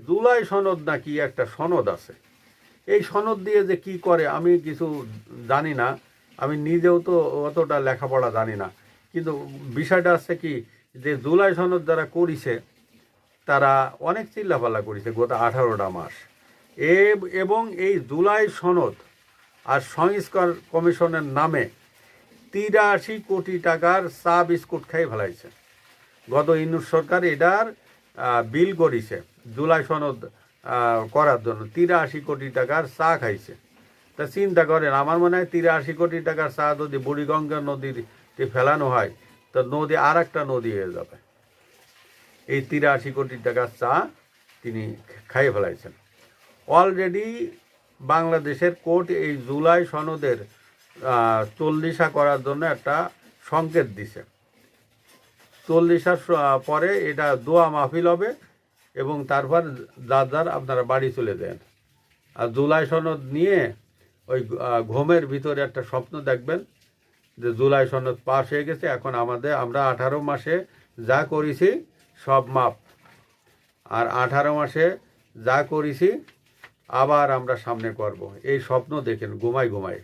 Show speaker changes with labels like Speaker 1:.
Speaker 1: জুলাই সনদ নাকি একটা সনদ আছে। এই সনদ দিয়ে যে কি করে আমি কিছু জানি না, আমি নিজেও তো অতটা লেখাপড়া জানি না। কিন্তু বিষয়টা আছে কি, যে জুলাই সনদ যারা করিছে তারা অনেক চিল্লাপাল্লা করেছে গত 18টা মাস। এবং এই জুলাই সনদ আর সংস্কার কমিশনের নামে 83 কোটি টাকার চা বিস্কুট খাই ফেলাইছে। গত ইউনূস সরকার এটার বিল করেছে জুলাই সনদ করার জন্য, 83 কোটি টাকার চা খাইছে। তা চিন্তা করেন, আমার মনে হয় 83 কোটি টাকার চা যদি বুড়িগঙ্গা নদীতে ফেলানো হয় তো নদী আর একটা নদী হয়ে যাবে। এই 83 কোটি টাকার চা তিনি খাইয়ে ফেলাইছেন। অলরেডি বাংলাদেশের কোর্ট এই জুলাই সনদের 40 করার জন্য একটা সংকেত দিছে। 40 পরে এটা দোয়া মাহফিল হবে এবং তারপর যার আপনারা বাড়ি চলে যান। আর জুলাই সনদ নিয়ে ওই ঘুমের ভিতরে একটা স্বপ্ন দেখবেন যে জুলাই সনদ পাশ হয়ে গেছে, এখন আমরা 18 মাসে যা করেছি সব মাপ, আর 18 মাসে যা করেছি আবার আমরা সামনে করব, এই স্বপ্ন দেখেন ঘুমাই ঘুমাই।